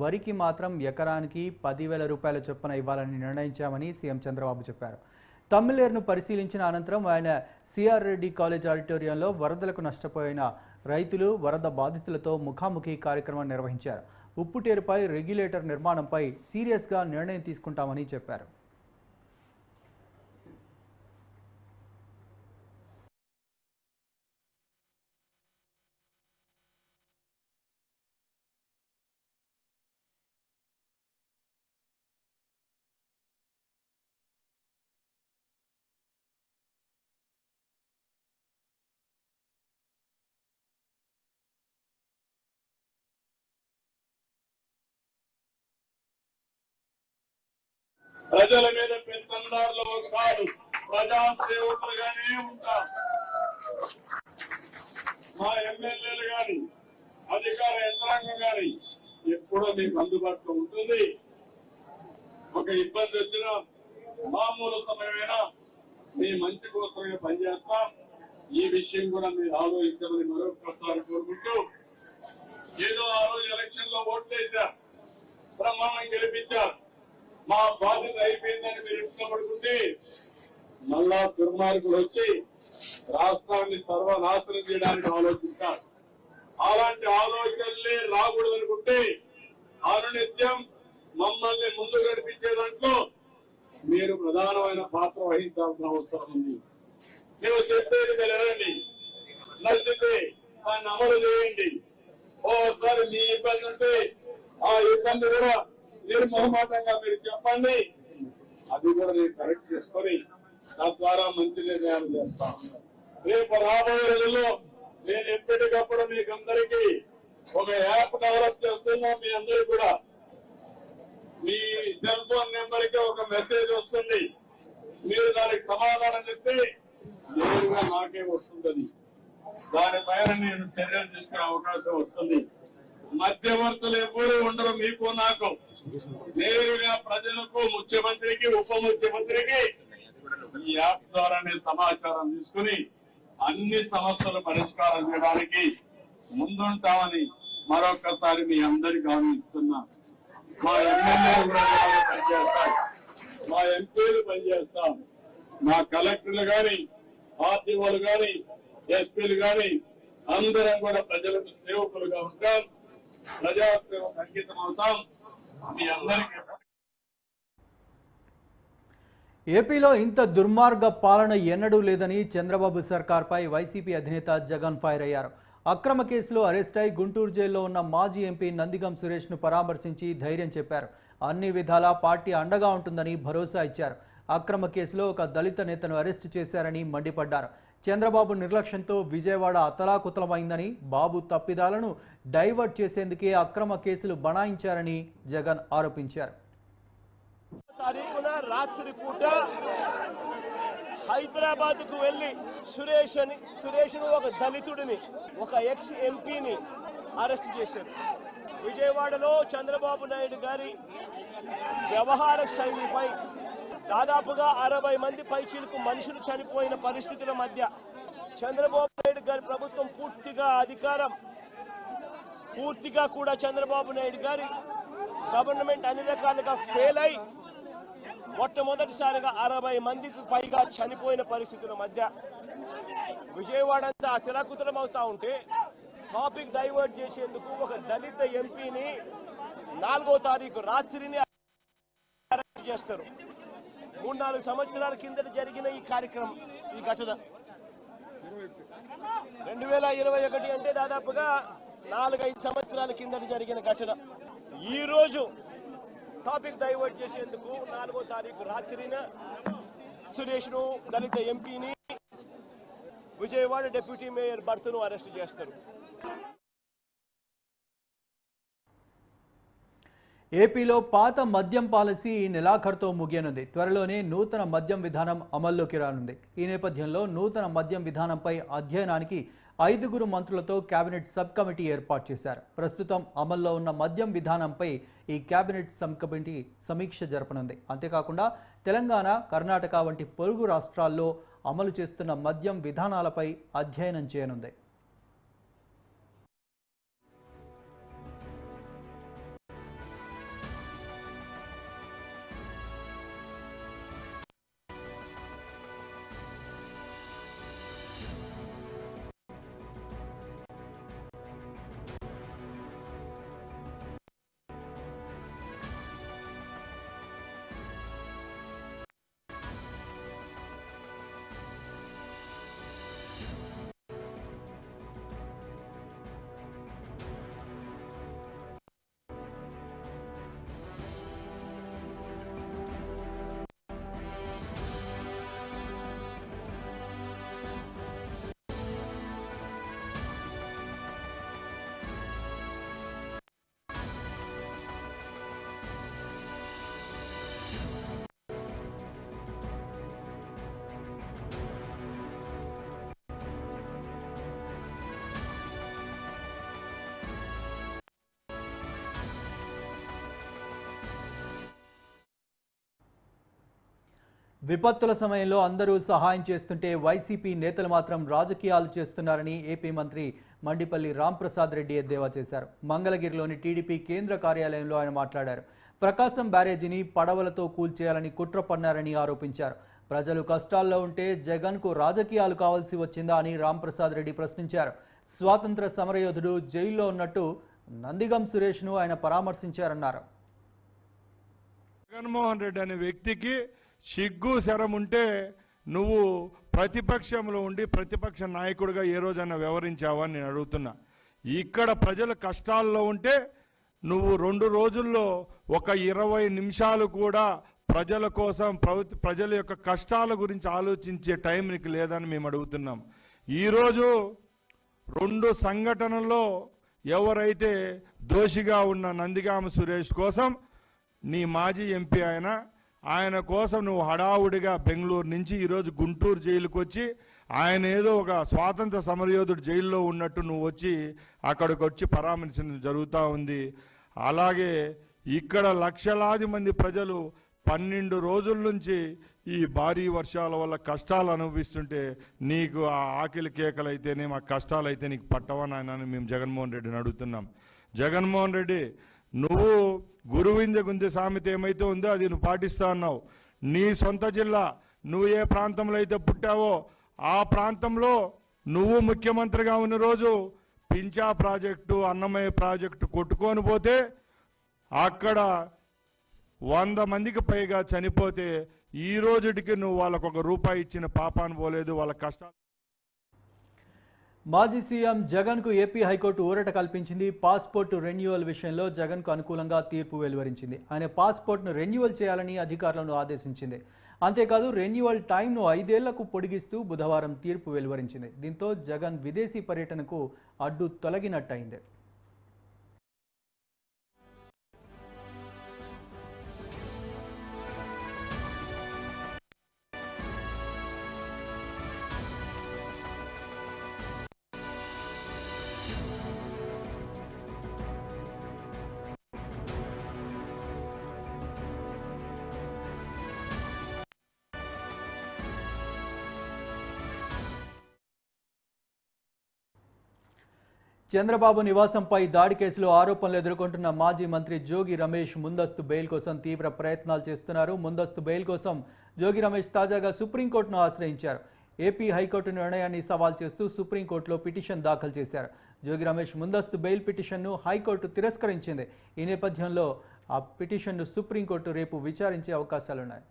వరికి మాత్రం ఎకరానికి 10,000 రూపాయల చొప్పున ఇవ్వాలని నిర్ణయించామని సీఎం చంద్రబాబు చెప్పారు. తమ్మిలేరును పరిశీలించిన అనంతరం ఆయన సిఆర్ రెడ్డి కాలేజ్ ఆడిటోరియంలో వరదలకు నష్టపోయిన రైతులు, వరద బాధితులతో ముఖాముఖి కార్యక్రమం నిర్వహించారు. ఉప్పుటేరుపై రెగ్యులేటర్ నిర్మాణంపై సీరియస్గా నిర్ణయం తీసుకుంటామని చెప్పారు. ప్రజల మీద పెత్తందారులు కాదు, ప్రజా సేవకులుగానే ఉంటాం. మా ఎమ్మెల్యేలు గాని, అధికార యంత్రాంగం గాని ఎప్పుడూ మీకు అందుబాటులో ఉంటుంది. ఒక ఇబ్బంది వచ్చినా, మామూలు సమయమైనా మీ మంచి కోసమే పనిచేస్తాం. ఈ విషయం కూడా మీరు ఆలోచించమని మరొకసారి కోరుకుంటూ, ఏదో ఆ రోజు ఎలక్షన్ లో ఓట్లు వేశారు, బ్రహ్మాండం గెలిపించారు, మా బాధ్యత అయిపోయిందని మీరు ఇష్టపడుతుంటే మళ్ళా దుర్మార్గులు వచ్చి రాష్ట్రాన్ని సర్వనాశనం చేయడానికి ఆలోచిస్తారు. అలాంటి ఆలోచనలే రాకూడదు అనుకుంటే అనునిత్యం మమ్మల్ని ముందు నడిపించే దాంట్లో మీరు ప్రధానమైన పాత్ర వహించాల్సిన అవసరం ఉంది. మేము చెప్పేది వెళ్ళండి, నచ్చితే దాన్ని అమలు చేయండి. ఓసారి మీ ఇబ్బంది ఉంటే ఆ ఇబ్బంది కూడా నిర్మోహమాటంగా మీరు చెప్పండి, అది కూడా నేను కరెక్ట్ చేసుకొని తద్వారా మంచి నిర్ణయాలు చేస్తాం. రేపు రాబోయే రోజుల్లో నేను ఎప్పటికప్పుడు మీకు అందరికీ ఒక యాప్ డెవలప్ చేస్తున్నాం. మీ అందరికీ కూడా మీ సెల్ ఫోన్ నెంబర్ కి ఒక మెసేజ్ వస్తుంది. మీరు దానికి సమాధానం చెప్తే నేరుగా నాకే వస్తుంది. దానిపైన నేను చర్యలు తీసుకునే అవకాశం వస్తుంది. మధ్యవర్తులు ఎప్పుడూ ఉండరు. మీకు నాకు నేరుగా ప్రజలకు, ముఖ్యమంత్రికి, ఉప ముఖ్యమంత్రికి ఈ యాప్ ద్వారానే సమాచారం తీసుకుని అన్ని సమస్యలు పరిష్కారం చేయడానికి ముందుంటామని మరొకసారి మీ అందరికీ గమనిస్తున్నా. మా ఎమ్మెల్యేలు కూడా పనిచేస్తాం, మా ఎంపీలు పనిచేస్తాం, మా కలెక్టర్లు గాని, ఆర్టీఓలు గాని, ఎస్పీలు గాని అందరం కూడా ప్రజలకు సేవకులుగా ఉంటాం. ప్రజాసేవకు అంకితం అవుతాం. మీ అందరికీ ఏపీలో ఇంత దుర్మార్గ పాలన ఎన్నడూ లేదని చంద్రబాబు సర్కార్పై వైసీపీ అధినేత జగన్ ఫైర్ అయ్యారు. అక్రమ కేసులో అరెస్ట్ అయి గుంటూరు జైల్లో ఉన్న మాజీ ఎంపీ నందిగం సురేష్ను పరామర్శించి ధైర్యం చెప్పారు. అన్ని విధాలా పార్టీ అండగా ఉంటుందని భరోసా ఇచ్చారు. అక్రమ కేసులో ఒక దళిత నేతను అరెస్టు చేశారని మండిపడ్డారు. చంద్రబాబు నిర్లక్ష్యంతో విజయవాడ అతలాకుతలమైందని, బాబు తప్పిదాలను డైవర్ట్ చేసేందుకే అక్రమ కేసులు బనాయించారని జగన్ ఆరోపించారు. తారీఖున రాత్రి పూట హైదరాబాద్ కు వెళ్లి సురేష్ ఒక దళితుడిని, ఒక ఎక్స్ ఎంపీని అరెస్ట్ చేశారు. విజయవాడలో చంద్రబాబు నాయుడు గారి వ్యవహార శైలిపై దాదాపుగా 60 మంది పైచీలకు మనుషులు చనిపోయిన పరిస్థితుల మధ్య చంద్రబాబు నాయుడు గారి ప్రభుత్వం పూర్తిగా కూడా చంద్రబాబు నాయుడు గారి గవర్నమెంట్ అన్ని రకాలుగా ఫెయిల్ అయి మొట్టమొదటిసారిగా 60 మందికి పైగా చనిపోయిన పరిస్థితుల మధ్య విజయవాడ అంతా అతలాకుతలం అవుతా ఉంటే టాపిక్ డైవర్ట్ చేసేందుకు ఒక దళిత ఎంపీని 4వ తారీఖు రాత్రిని అరెస్ట్ చేస్తారు. 3-4 సంవత్సరాల కిందట జరిగిన ఈ కార్యక్రమం, ఈ ఘటన 2021 అంటే దాదాపుగా 4-5 సంవత్సరాల కిందట జరిగిన ఘటన. ఈ రోజు టాపిక్ డైవర్ట్ చేసేందుకు 4వ తారీఖు రాత్రిన సురేష్ను, దళిత ఎంపీని, విజయవాడ డిప్యూటీ మేయర్ భర్తను అరెస్ట్ చేస్తారు. ఏపీలో పాత మద్యం పాలసీ ఈ నెలాఖరుతో ముగియనుంది. త్వరలోనే నూతన మద్యం విధానం అమల్లోకి రానుంది. ఈ నేపథ్యంలో నూతన మద్యం విధానంపై అధ్యయనానికి 5 మంత్రులతో కేబినెట్ సబ్ కమిటీ ఏర్పాటు చేశారు. ప్రస్తుతం అమల్లో ఉన్న మద్యం విధానంపై ఈ కేబినెట్ సబ్ కమిటీ సమీక్ష జరపనుంది. అంతేకాకుండా తెలంగాణ, కర్ణాటక వంటి పొరుగు రాష్ట్రాల్లో అమలు చేస్తున్న మద్యం విధానాలపై అధ్యయనం చేయనుంది. విపత్తుల సమయంలో అందరూ సహాయం చేస్తుంటే వైసీపీ నేతలు మాత్రం రాజకీయాలు చేస్తున్నారని ఏపీ మంత్రి మండిపల్లి రాంప్రసాద్ రెడ్డి ఎద్దేవా చేశారు. మంగళగిరిలోని టీడీపీ కేంద్ర కార్యాలయంలో ఆయన మాట్లాడారు. ప్రకాశం బ్యారేజీని పడవలతో కూల్చేయాలని కుట్ర పన్నారని ఆరోపించారు. ప్రజలు కష్టాల్లో ఉంటే జగన్కు రాజకీయాలు కావాల్సి వచ్చిందా అని రాంప్రసాద్ రెడ్డి ప్రశ్నించారు. స్వాతంత్ర సమరయోధుడు జైల్లో ఉన్నట్టు నందిగం సురేష్ను ఆయన పరామర్శించారన్నారు. జగన్మోహన్ రెడ్డి అనే వ్యక్తికి సిగ్గు శరం ఉంటే నువ్వు ప్రతిపక్షంలో ఉండి ప్రతిపక్ష నాయకుడిగా ఏ రోజైనా వ్యవహరించావని నేను అడుగుతున్నా. ఇక్కడ ప్రజలు కష్టాల్లో ఉంటే నువ్వు 2 రోజుల్లో ఒక 20 నిమిషాలు కూడా ప్రజల కోసం ప్రజల యొక్క కష్టాల గురించి ఆలోచించే టైం నీకు లేదని మేము అడుగుతున్నాం. ఈరోజు 2 సంఘటనల్లో ఎవరైతే దోషిగా ఉన్న నందిగామ సురేష్ కోసం నీ మాజీ ఎంపీ ఆయన కోసం నువ్వు హడావుడిగా బెంగళూరు నుంచి ఈరోజు గుంటూరు జైలుకి వచ్చి ఆయన ఏదో ఒక స్వాతంత్ర సమరయోధుడు జైల్లో ఉన్నట్టు నువ్వు వచ్చి అక్కడికి వచ్చి పరామర్శించడం జరుగుతూ ఉంది. అలాగే ఇక్కడ లక్షలాది మంది ప్రజలు 12 రోజుల నుంచి ఈ భారీ వర్షాల వల్ల కష్టాలు అనుభవిస్తుంటే నీకు ఆ ఆకలి కేకలైతేనే మా కష్టాలైతే నీకు పట్టవని ఆయన మేము జగన్మోహన్ రెడ్డిని అడుగుతున్నాం. జగన్మోహన్ రెడ్డి, నువ్వు గురువింద గుంజ సామెత ఏమైతే ఉందో అది నువ్వు పాటిస్తా ఉన్నావు. నీ సొంత జిల్లా నువ్వు ఏ ప్రాంతంలో అయితే పుట్టావో ఆ ప్రాంతంలో నువ్వు ముఖ్యమంత్రిగా ఉన్న రోజు పించా ప్రాజెక్టు, అన్నమయ్య ప్రాజెక్టు కొట్టుకొని పోతే అక్కడ 100 మందికి పైగా చనిపోతే ఈ రోజుటికి నువ్వు వాళ్ళకు ₹1 ఇచ్చిన పాపాను పోలేదు. వాళ్ళ కష్టాలు. మాజీ సీఎం జగన్కు ఏపీ హైకోర్టు ఊరట కల్పించింది. పాస్పోర్టు రెన్యువల్ విషయంలో జగన్కు అనుకూలంగా తీర్పు వెలువరించింది. ఆయన పాస్పోర్ట్ను రెన్యువల్ చేయాలని అధికారులను ఆదేశించింది. అంతేకాదు రెన్యువల్ టైంను 5 ఏళ్లకు పొడిగిస్తూ బుధవారం తీర్పు వెలువరించింది. దీంతో జగన్ విదేశీ పర్యటనకు అడ్డు తొలగినట్టయింది. చంద్రబాబు నివాసంపై దాడి కేసులో ఆరోపణలు ఎదుర్కొంటున్న మాజీ మంత్రి జోగి రమేష్ ముందస్తు బెయిల్ కోసం తీవ్ర ప్రయత్నాలు చేస్తున్నారు. ముందస్తు బెయిల్ కోసం జోగి రమేష్ తాజాగా సుప్రీంకోర్టును ఆశ్రయించారు. ఏపీ హైకోర్టు నిర్ణయాన్ని సవాల్ చేస్తూ సుప్రీంకోర్టులో పిటిషన్ దాఖలు చేశారు. జోగి రమేష్ ముందస్తు బెయిల్ పిటిషన్ను హైకోర్టు తిరస్కరించింది. ఈ నేపథ్యంలో ఆ పిటిషన్ను సుప్రీంకోర్టు రేపు విచారించే అవకాశాలున్నాయి.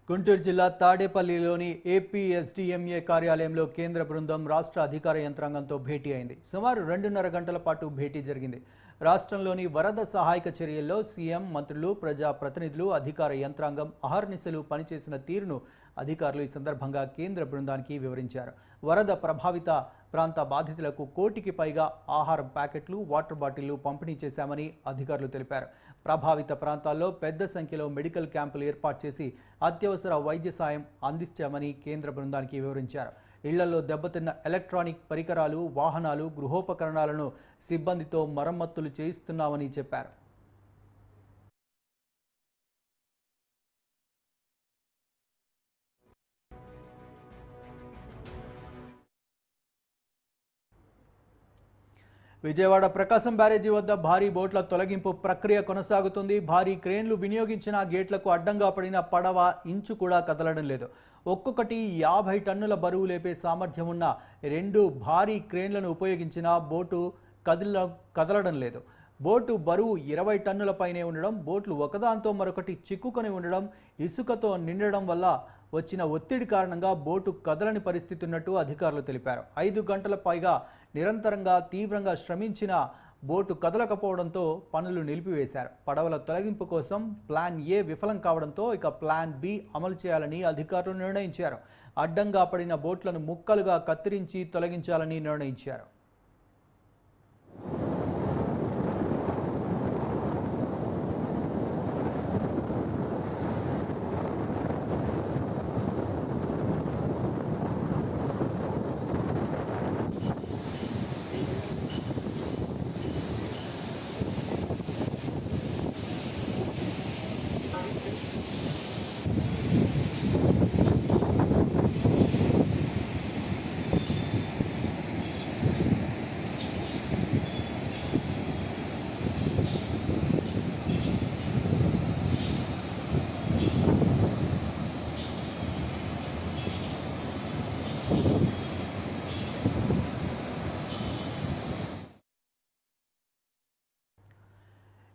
గుంటూరు జిల్లా తాడేపల్లిలోని ఏపీఎస్డీఎంఏ కార్యాలయంలో కేంద్ర బృందం రాష్ట్ర అధికార యంత్రాంగంతో భేటీ అయింది. సుమారు 2.5 గంటల పాటు భేటీ జరిగింది. రాష్ట్రంలోని వరద సహాయక చర్యల్లో సీఎం, మంత్రులు, ప్రజా ప్రతినిధులు, అధికార యంత్రాంగం అహర్నిశలు పనిచేసిన తీరును అధికారులు ఈ సందర్భంగా కేంద్ర బృందానికి వివరించారు. వరద ప్రభావిత ప్రాంత బాధితులకు 1 కోటికి పైగా ఆహారం ప్యాకెట్లు, వాటర్ బాటిళ్లు పంపిణీ చేశామని అధికారులు తెలిపారు. ప్రభావిత ప్రాంతాల్లో పెద్ద సంఖ్యలో మెడికల్ క్యాంపులు ఏర్పాటు చేసి అత్యవసర వైద్య సాయం అందించామని కేంద్ర బృందానికి వివరించారు. ఇళ్లలో దెబ్బతిన్న ఎలక్ట్రానిక్ పరికరాలు, వాహనాలు, గృహోపకరణాలను సిబ్బందితో మరమ్మతులు చేయిస్తున్నామని చెప్పారు. విజయవాడ ప్రకాశం బ్యారేజీ వద్ద భారీ బోట్ల తొలగింపు ప్రక్రియ కొనసాగుతుంది. భారీ క్రేన్లు వినియోగించిన గేట్లకు అడ్డంగా పడిన పడవ ఇంచు కూడా కదలడం లేదు. ఒక్కొక్కటి 50 టన్నుల బరువు లేపే సామర్థ్యం ఉన్న 2 భారీ క్రేన్లను ఉపయోగించిన బోటు కదలడం లేదు. బోటు బరువు 20 టన్నుల పైనే ఉండడం, బోట్లు ఒకదాంతో మరొకటి చిక్కుకొని ఉండడం, ఇసుకతో నిండడం వల్ల వచ్చిన ఒత్తిడి కారణంగా బోటు కదలని పరిస్థితి ఉన్నట్టు అధికారులు తెలిపారు. 5 గంటల పైగా నిరంతరంగా తీవ్రంగా శ్రమించిన బోటు కదలకపోవడంతో పనులు నిలిపివేశారు. పడవల తొలగింపు కోసం ప్లాన్ ఏ విఫలం కావడంతో ఇక ప్లాన్ బి అమలు చేయాలని అధికారులు నిర్ణయించారు. అడ్డంగా పడిన బోట్లను ముక్కలుగా కత్తిరించి తొలగించాలని నిర్ణయించారు.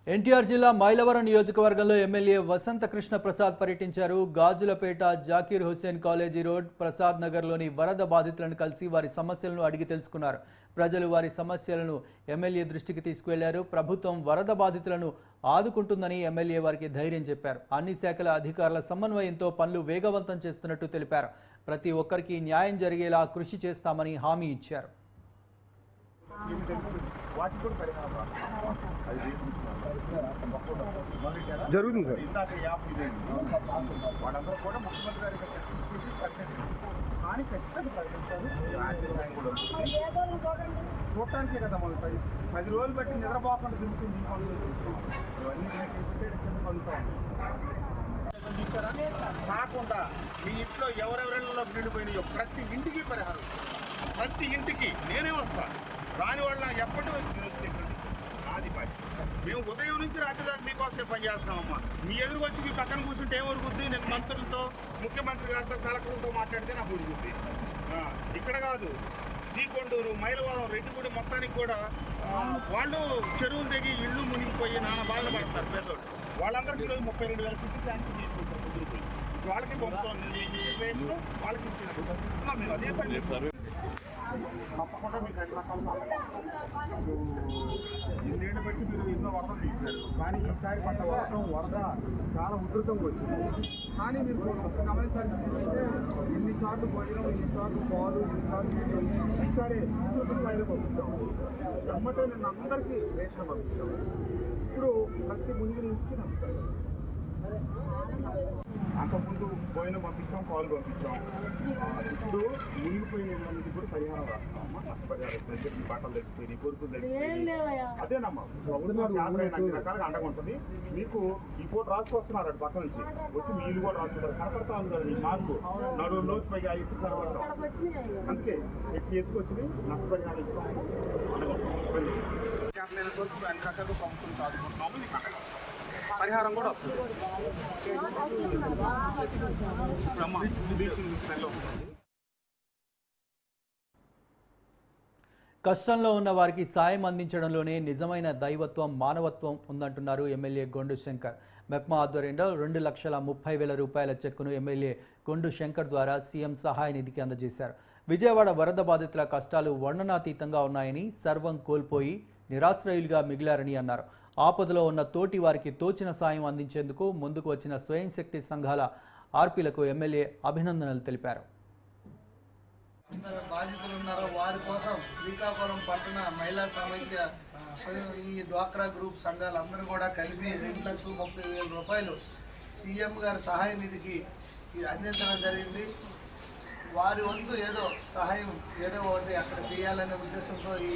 ఎన్టీఆర్ జిల్లా మైలవరం నియోజకవర్గంలో ఎమ్మెల్యే వసంత కృష్ణ ప్రసాద్ పర్యటించారు. గాజులపేట జాకీర్ హుస్సేన్ కాలేజీ రోడ్, ప్రసాద్ నగర్లోని వరద బాధితులను కలిసి వారి సమస్యలను అడిగి తెలుసుకున్నారు. ప్రజలు వారి సమస్యలను ఎమ్మెల్యే దృష్టికి తీసుకువెళ్లారు. ప్రభుత్వం వరద బాధితులను ఆదుకుంటుందని ఎమ్మెల్యే వారికి ధైర్యం చెప్పారు. అన్ని శాఖల అధికారుల సమన్వయంతో పనులు వేగవంతం చేస్తున్నట్టు తెలిపారు. ప్రతి ఒక్కరికి న్యాయం జరిగేలా కృషి చేస్తామని హామీ ఇచ్చారు. జరుగుతుంది సార్. చూడటానికే కదా మనం 10 రోజులు బట్టి నిద్రపోకుండా తిరుగుతుంది. కాకుండా మీ ఇంట్లో ఎవరెవరిలో నిండిపోయినాయో ప్రతి ఇంటికి పరిహారం, ప్రతి ఇంటికి నేనే వస్తాను. రాని వాళ్ళ ఎప్పటి నాది పని. మేము ఉదయం నుంచి రాత్రి దాకా మీకోసమే పనిచేస్తున్నామమ్మా. మీ ఎదురుకు వచ్చి మీ పక్కన కూర్చుంటే ఏం ఉరుగుద్ది? నేను మంత్రులతో, ముఖ్యమంత్రి గారితో, కలెక్టర్లతో మాట్లాడితే నాకు ఉరుగుద్ది. ఇక్కడ కాదు, చీకొండూరు, మైలవరం, రెడ్డిగూడి మొత్తానికి కూడా వాళ్ళు చెరువులు దిగి ఇళ్ళు మునిగిపోయి నానా బాధలు పడతారు పేదోళ్ళు. వాళ్ళందరికీ ఈరోజు 32,000 ఫిఫ్టీ శాంక్షన్ తీసుకుంటారు కుదురుపోయి. వాళ్ళకి పంపుతాం, వాళ్ళకి ఇచ్చిన మేము అదే పని చెప్తారు. తప్పకుండా మీకు 2 రకాలు ఇన్నేళ్ళు బట్టి మీరు ఎన్నో వరదలు తీశారు. కానీ ఈసారి పంట వరద చాలా ఉధృతంగా వచ్చింది. కానీ మీరు గమనించాల్సిందంటే ఎన్నిసార్లు భోజనం, ఎన్నిసార్లు పాలు, ఎన్నిసార్లు ఈసారి స్థాయిలో పంపిస్తాం. వెంబటే నేను అందరికీ రేషన్ పంపిస్తాం. ఇప్పుడు ప్రతి ముందు నుంచి నడుస్తాయి. అంతకుముందు పోయిన పంపించాం, పాలు పంపించాం. ఇప్పుడు మునిగిపోయిన మందికి కూడా పరిహారం రాస్తామమ్మా. నష్టపరిహారం ప్రజలకి బట్టలు తెచ్చిపోయి, కొడుకులు తెచ్చిపోయి అదేనమ్మా. ప్రభుత్వం 50 రకాలుగా అండగా ఉంటుంది. మీకు ఈ పూట రాసుకొస్తున్నారు అటు పక్క నుంచి వచ్చి మీరు కూడా రాసుకుంటారు. కనపడతా ఉంది కదా ఈ మార్పు, నడువు రోజు పైగా ఇటు కనబడతాం. అందుకే ఎట్టి ఎత్తుకొచ్చి నష్టపరిహారం ఇస్తాము. అన్ని రకాలుగా ప్రభుత్వం సాదుకుంటున్నాము. మీకు అండగా పరిహారం కూడా వస్తుంది. కష్టంలో ఉన్న వారికి సాయం అందించడంలోనే నిజమైన దైవత్వం, మానవత్వం ఉందంటున్నారు ఎమ్మెల్యే గొండు శంకర్. మెప్మా ఆధ్వర్యంలో 2,30,000 రూపాయల చెక్కును ఎమ్మెల్యే గొండు శంకర్ ద్వారా సీఎం సహాయ నిధికి అందజేశారు. విజయవాడ వరద బాధితుల కష్టాలు వర్ణనాతీతంగా ఉన్నాయని, సర్వం కోల్పోయి నిరాశ్రయులుగా మిగిలారని అన్నారు. ఆపదలో ఉన్న తోటి వారికి తోచిన సాయం అందించేందుకు ముందుకు వచ్చిన స్వయం శక్తి సంఘాల ఆర్పీలకు ఎమ్మెల్యే అభినందనలు తెలిపారు. అందరు బాధితులు ఉన్నారో వారి కోసం శ్రీకాకుళం పట్టణ మహిళా సమైక్య ఈ డ్వాక్రా గ్రూప్ సంఘాలు అందరూ కూడా కలిపి 2,30,000 రూపాయలు సీఎం గారి సహాయ నిధికి అందించడం జరిగింది. వారి వంతు ఏదో సహాయం ఏదో ఒకటి అక్కడ చేయాలనే ఉద్దేశంతో ఈ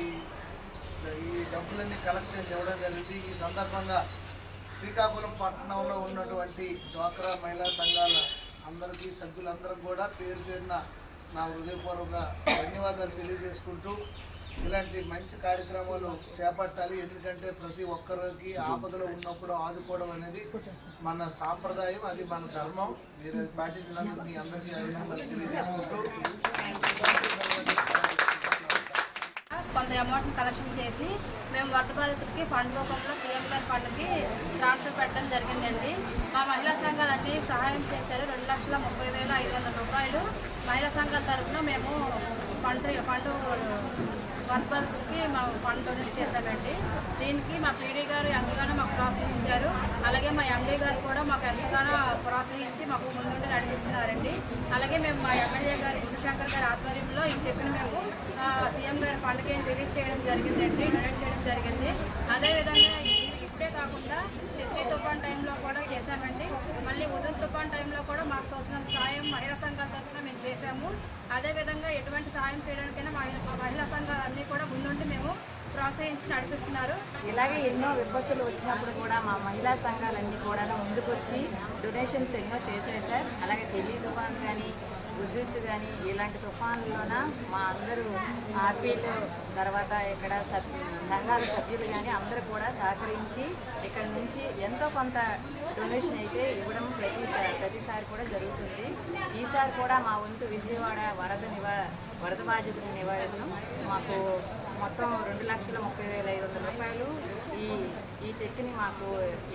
డబ్బులన్నీ కలెక్ట్ చేసి ఇవ్వడం జరిగింది. ఈ సందర్భంగా శ్రీకాకుళం పట్టణంలో ఉన్నటువంటి డ్వాక్రా మహిళా సంఘాల అందరికీ సభ్యులందరూ కూడా పేరు పేరున నా హృదయపూర్వక ధన్యవాదాలు తెలియజేసుకుంటూ ఇలాంటి మంచి కార్యక్రమాలు చేపట్టాలి. ఎందుకంటే ప్రతి ఒక్కరికి ఆపదలో ఉన్నప్పుడు ఆదుకోవడం అనేది మన సాంప్రదాయం, అది మన ధర్మం. మీరు అది పాటించినందుకు మీ అందరికీ అభినందనలు తెలియజేసుకుంటూ కొంత అమౌంట్ని కలెక్షన్ చేసి మేము వరద బాధితులకి ఫండ్ రూపంలో సీఎం గారి ఫండ్కి ట్రాన్స్ఫర్ పెట్టడం జరిగిందండి. మా మహిళా సంఘాలన్నీ సహాయం చేశారు. 2,30,500 రూపాయలు మహిళా సంఘాల తరఫున మేము ఫండ్ వరద బాధితులకి మా ఫండ్ డొనేట్ చేశామండి. దీనికి మా పీడీ గారు ఎంతగానో మాకు ప్రోత్సహించారు. అలాగే మా ఎండీ గారు కూడా మాకు ఎంతగానో ప్రోత్సహించి మాకు ముందుండి నడిపిస్తున్నారండి. అలాగే మేము మా ఎమ్మెల్యే గారు గురుశంకర్ గారి ఆధ్వర్యంలో ఈ చెక్కుని మేము సీఎం గారి ఫండ్కి రిలీజ్ చేయడం జరిగిందండి, డొనేట్ చేయడం జరిగింది. అదేవిధంగా ఇప్పుడే కాకుండా తిత్లీ తుఫాన్ టైంలో కూడా చేశామండి. మళ్ళీ ఉదయం తుఫాన్ టైంలో కూడా మాకు తోచినంత సాయం మహిళా సంఘాల తరఫున మేము చేశాము. అదేవిధంగా ఎటువంటి సాయం చేయడానికైనా మహిళా సంఘాలన్నీ కూడా ముందుండి మేము ప్రోత్సహించి నడిపిస్తున్నారు. ఇలాగే ఎన్నో విపత్తులు వచ్చినప్పుడు కూడా మా మహిళా సంఘాలన్నీ కూడా ముందుకొచ్చి డొనేషన్స్ ఎన్నో చేశాయి సార్. అలాగే ఢిల్లీ తుఫాన్ కానీ విద్యుత్ కానీ ఇలాంటి తుఫాన్లోన మా అందరూ ఆర్పీలు తర్వాత ఇక్కడ సంఘాల సభ్యులు కానీ అందరూ కూడా సహకరించి ఇక్కడ నుంచి ఎంతో కొంత డొనేషన్ అయితే ఇవ్వడం ప్రతిసారి కూడా జరుగుతుంది. ఈసారి కూడా మా వంతు విజయవాడ వరద బాధితుల నివారణం మాకు మొత్తం 2,30,500 రూపాయలు ఈ చెక్ని మాకు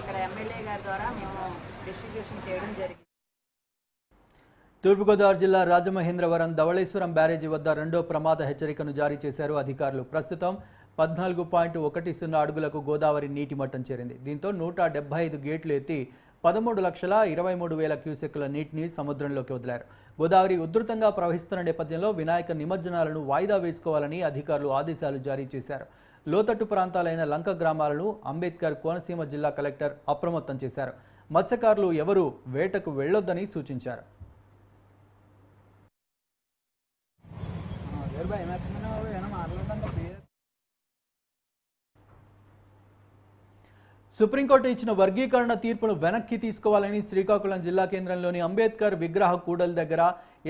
ఇక్కడ ఎమ్మెల్యే గారి ద్వారా మేము డిస్ట్రిబ్యూషన్ చేయడం జరిగింది. తూర్పుగోదావరి జిల్లా రాజమహేంద్రవరం ధవళేశ్వరం బ్యారేజీ వద్ద రెండో ప్రమాద హెచ్చరికను జారీ చేశారు అధికారులు. ప్రస్తుతం 14.10 అడుగులకు గోదావరి నీటి మట్టం చేరింది. దీంతో 175 గేట్లు ఎత్తి 13,23,000 క్యూసెక్కుల నీటిని సముద్రంలోకి వదిలారు. గోదావరి ఉధృతంగా ప్రవహిస్తున్న నేపథ్యంలో వినాయక నిమజ్జనాలను వాయిదా వేసుకోవాలని అధికారులు ఆదేశాలు జారీ చేశారు. లోతట్టు ప్రాంతాలైన లంక గ్రామాలను అంబేద్కర్ కోనసీమ జిల్లా కలెక్టర్ అప్రమత్తం చేశారు. మత్స్యకారులు ఎవరూ వేటకు వెళ్లొద్దని సూచించారు. సుప్రీంకోర్టు ఇచ్చిన వర్గీకరణ తీర్పును వెనక్కి తీసుకోవాలని శ్రీకాకుళం జిల్లా కేంద్రంలోని అంబేద్కర్ విగ్రహ కూడలి దగ్గర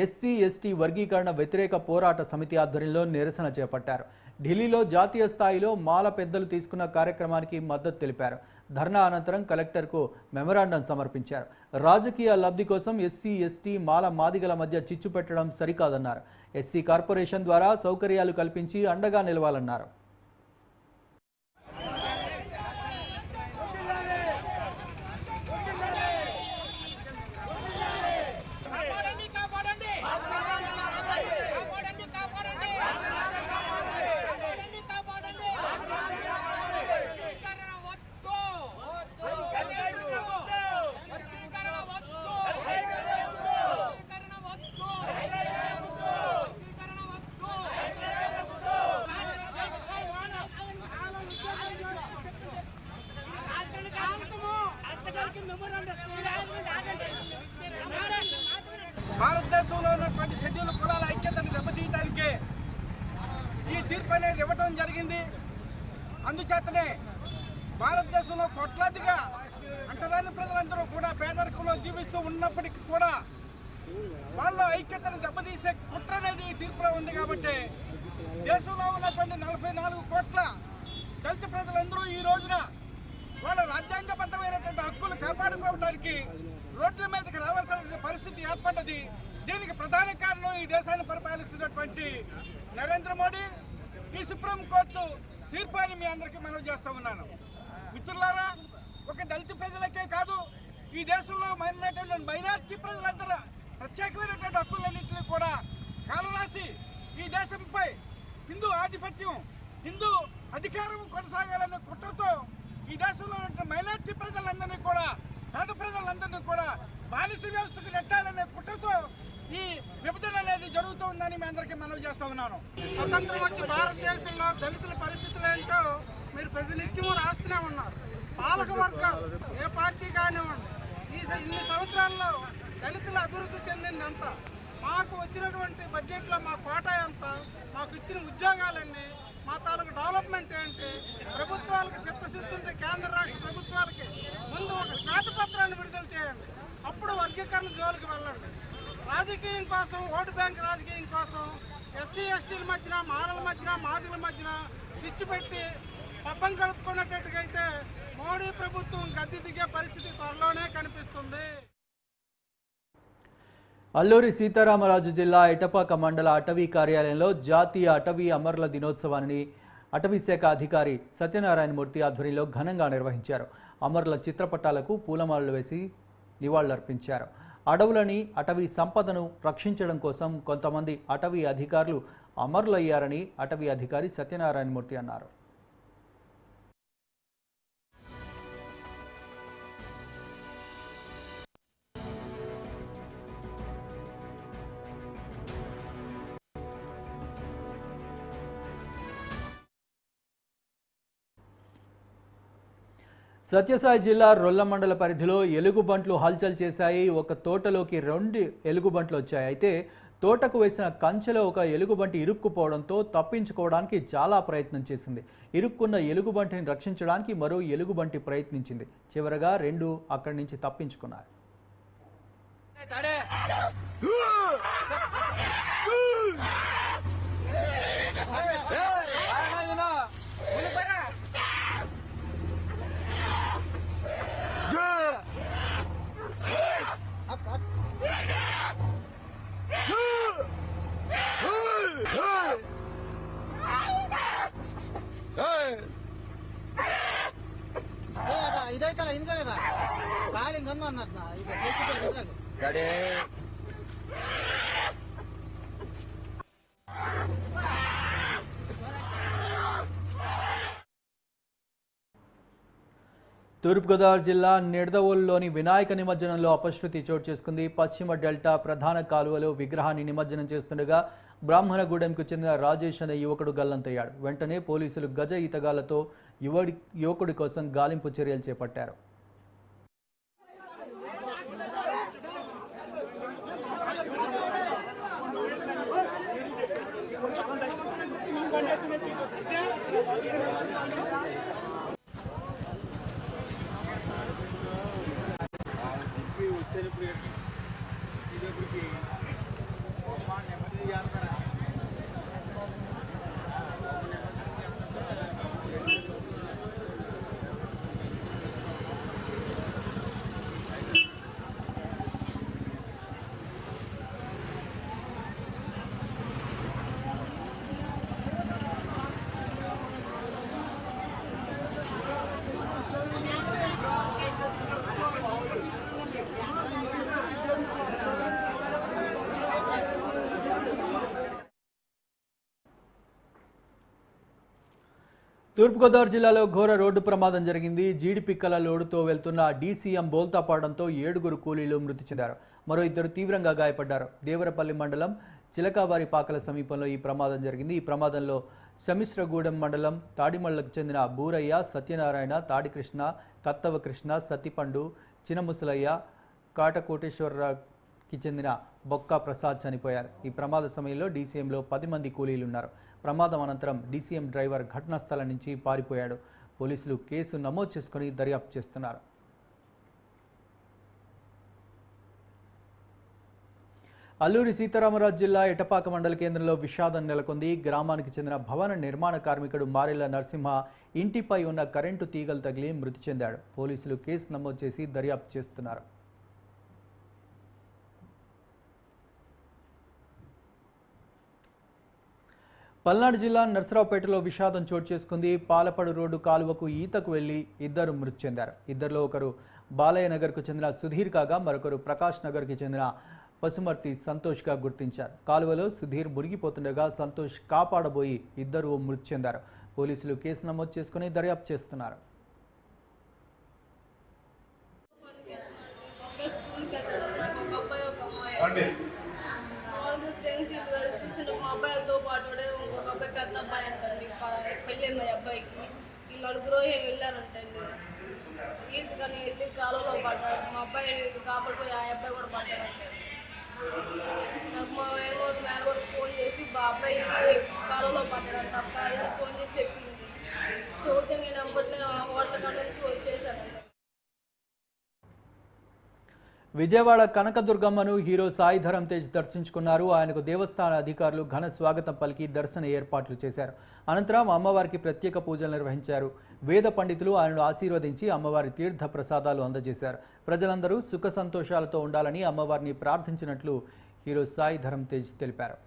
ఎస్సీ ఎస్టీ వర్గీకరణ వ్యతిరేక పోరాట సమితి ఆధ్వర్యంలో నిరసన చేపట్టారు. ఢిల్లీలో జాతీయ స్థాయిలో మాల పెద్దలు తీసుకున్న కార్యక్రమానికి మద్దతు తెలిపారు. ధర్నా అనంతరం కలెక్టర్కు మెమరాండం సమర్పించారు. రాజకీయ లబ్ధి కోసం ఎస్సీ ఎస్టీ మాల మాదిగల మధ్య చిచ్చు పెట్టడం సరికాదన్నారు. ఎస్సీ కార్పొరేషన్ ద్వారా సౌకర్యాలు కల్పించి అండగా నిలవాలన్నారు. భారతదేశంలో ఉన్నటువంటి షెడ్యూల్ కులాల ఐక్యతను దెబ్బతీయడానికే ఈ తీర్పు అనేది ఇవ్వడం జరిగింది. అందుచేతనే భారతదేశంలో కోట్లాదిగా అంటరాని ప్రజలందరూ కూడా పేదరికంలో జీవిస్తూ ఉన్నప్పటికీ కూడా వాళ్ళ ఐక్యతను దెబ్బతీసే కుట్ర అనేది ఈ తీర్పులో ఉంది. కాబట్టి దేశంలో ఉన్నటువంటి 44 కోట్ల దళిత ప్రజలందరూ ఈ రోజున వాళ్ళ రాజ్యాంగబద్ధమైనటువంటి హక్కులు కాపాడుకోవడానికి రోడ్ల మీదకి రావాల్సిన పరిస్థితి ఏర్పడ్డది. దీనికి ప్రధాన కారణం ఈ దేశాన్ని పరిపాలిస్తున్నటువంటి నరేంద్ర మోడీ, ఈ సుప్రీంకోర్టు తీర్పు అని మీ అందరికీ మనవి చేస్తూ ఉన్నాను. మిత్రులారా, ఒక దళిత ప్రజలకే కాదు, ఈ దేశంలో మైనార్టీ ప్రజలందరూ ప్రత్యేకమైనటువంటి హక్కులన్నింటినీ కూడా కాలరాసి ఈ దేశంపై హిందూ ఆధిపత్యం, హిందూ అధికారం కొనసాగాలనే కుట్రతో ఈ దేశంలో ఉన్న మైనార్టీ ప్రజలందరినీ కూడా, పేద ప్రజలందరినీ కూడా బానిస వ్యవస్థకు నెట్టాలనే కుట్రతో ఈ విభజన అనేది జరుగుతుందని మీ అందరికీ మనవి చేస్తూ ఉన్నాను. స్వతంత్రం వచ్చి భారతదేశంలో దళితుల పరిస్థితులు ఏంటో మీరు ప్రతినిత్యము రాస్తూనే ఉన్నారు. పాలక వర్గం ఏ పార్టీ కానివ్వండి, ఇన్ని సంవత్సరాల్లో దళితుల అభివృద్ధి చెందిందంత, మాకు వచ్చినటువంటి బడ్జెట్లో మా కోటా ఎంత, మాకు ఇచ్చిన ఉద్యోగాలన్నీ, మా తాలూకు డెవలప్మెంట్ ఏంటి, ప్రభుత్వాలకు చిత్తశుద్ధి ఉంటే కేంద్ర రాష్ట్ర ప్రభుత్వాలకి ముందు ఒక శ్వేతపత్రాన్ని విడుదల చేయండి. అప్పుడు వర్గీకరణ జోలికి వెళ్ళండి. రాజకీయం కోసం, ఓటు బ్యాంక్ రాజకీయం కోసం ఎస్సీ ఎస్టీల మధ్యన, మాలల మధ్యన, మాదిల మధ్యన స్విచ్ పెట్టి పబ్బం గడుపుకున్నట్టుగా అయితే మోడీ ప్రభుత్వం గద్దె దిగే పరిస్థితి త్వరలోనే కనిపిస్తుంది. అల్లూరి సీతారామరాజు జిల్లా ఎటపాక మండల అటవీ కార్యాలయంలో జాతీయ అటవీ అమరుల దినోత్సవాన్ని అటవీ శాఖ అధికారి సత్యనారాయణమూర్తి ఆధ్వర్యంలో ఘనంగా నిర్వహించారు. అమరుల చిత్రపటాలకు పూలమాలలు వేసి నివాళులర్పించారు. అడవులని, అటవీ సంపదను రక్షించడం కోసం కొంతమంది అటవీ అధికారులు అమరులయ్యారని అటవీ అధికారి సత్యనారాయణమూర్తి అన్నారు. సత్యసాయి జిల్లా రొల్ల మండల పరిధిలో ఎలుగుబంట్లు హల్చల్ చేశాయి. ఒక తోటలోకి 2 ఎలుగుబంట్లు వచ్చాయి. అయితే తోటకు వేసిన కంచెలో ఒక ఎలుగుబంటి ఇరుక్కుపోవడంతో తప్పించుకోవడానికి చాలా ప్రయత్నం చేసింది. ఇరుక్కున్న ఎలుగుబంటిని రక్షించడానికి మరో ఎలుగుబంటి ప్రయత్నించింది. చివరగా 2 అక్కడి నుంచి తప్పించుకున్నాయి. ಇದೈತಲ್ಲ ಹಿಂದ್ಗಡೆ ಕಾಲಿಂಗ್ ಗಂದು ಅನ್ನದ್ನ ಗಡೆ తూర్పుగోదావరి జిల్లా నిడదవోలులోని వినాయక నిమజ్జనంలో అపశృతి చోటు చేసుకుంది. పశ్చిమ డెల్టా ప్రధాన కాలువలో విగ్రహాన్ని నిమజ్జనం చేస్తుండగా బ్రాహ్మణగూడెంకు చెందిన రాజేష్ అనే యువకుడు గల్లంతయ్యాడు. వెంటనే పోలీసులు గజ ఈతగాళ్లతో యువకుడి కోసం గాలింపు చర్యలు చేపట్టారు. తూర్పుగోదావరి జిల్లాలో ఘోర రోడ్డు ప్రమాదం జరిగింది. జీడిపిక్కల లోడుతో వెళ్తున్న డీసీఎం బోల్తా పడడంతో 7 కూలీలు మృతి చెందారు. మరో 2 తీవ్రంగా గాయపడ్డారు. దేవరపల్లి మండలం చిలకావారిపాకల సమీపంలో ఈ ప్రమాదం జరిగింది. ఈ ప్రమాదంలో సమిశ్రగూడెం మండలం తాడిమళ్లకు చెందిన బూరయ్య, సత్యనారాయణ, తాడికృష్ణ, కత్తవ కృష్ణ, సత్తిపండు, చినముసలయ్య, కాటకోటేశ్వరకి చెందిన బొక్క ప్రసాద్ చనిపోయారు. ఈ ప్రమాద సమయంలో డీసీఎంలో 10 మంది కూలీలున్నారు. ప్రమాదం అనంతరం డీసీఎం డ్రైవర్ ఘటనా స్థలం నుంచి పారిపోయాడు. పోలీసులు కేసు నమోదు చేసుకుని దర్యాప్తు చేస్తున్నారు. అల్లూరి సీతారామరాజు జిల్లా ఎటపాక మండల కేంద్రంలో విషాదం నెలకొంది. గ్రామానికి చెందిన భవన నిర్మాణ కార్మికుడు మారెల్ల నరసింహ ఇంటిపై ఉన్న కరెంటు తీగలు తగిలి మృతి చెందాడు. పోలీసులు కేసు నమోదు చేసి దర్యాప్తు చేస్తున్నారు. పల్నాడు జిల్లా నర్సరావుపేటలో విషాదం చోటు చేసుకుంది. పాలపడు రోడ్డు కాలువకు ఈతకు వెళ్లి 2 మృతి చెందారు. ఇద్దరిలో ఒకరు బాలయ్య నగర్కు చెందిన సుధీర్ కాగా మరొకరు ప్రకాష్ నగర్కి చెందిన పసుమర్తి సంతోష్గా గుర్తించారు. కాలువలో సుధీర్ మునిగిపోతుండగా సంతోష్ కాపాడబోయి 2 మృతి చెందారు. పోలీసులు కేసు నమోదు చేసుకుని దర్యాప్తు చేస్తున్నారు. మా అబ్బాయితో పాటు ఇంకొక అబ్బాయి పెద్ద అబ్బాయి అంటండి పెళ్ళింది అబ్బాయికి ఈ నలుగురు ఏం వెళ్ళారంటండి ఈత కానీ వెళ్ళి కాలంలో పడ్డాడు మా అబ్బాయి కాబట్టి ఆ అబ్బాయి కూడా పడ్డాడంటే నాకు మా మేనగోడు ఫోన్ చేసి మా అబ్బాయి కాలంలో పడ్డాడు తప్ప అదే ఫోన్ చేసి చెప్పింది చూస్తే నేను అప్పట్లో హోటల్ కాడ నుంచి వచ్చేసానండి. విజయవాడ కనకదుర్గమ్మను హీరో సాయి ధరమ్ తేజ్ దర్శించుకున్నారు. ఆయనకు దేవస్థాన అధికారులు ఘన స్వాగతం పలికి దర్శన ఏర్పాట్లు చేశారు. అనంతరం అమ్మవారికి ప్రత్యేక పూజలు నిర్వహించారు. వేద పండితులు ఆయనను ఆశీర్వదించి అమ్మవారి తీర్థ ప్రసాదాలు అందజేశారు. ప్రజలందరూ సుఖ సంతోషాలతో ఉండాలని అమ్మవారిని ప్రార్థించినట్లు హీరో సాయి ధరమ్ తేజ్ తెలిపారు.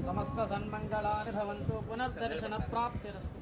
समस्त सन्मंगलानि भवन्तु पुनर्दर्शन प्राप्तिरस्तु.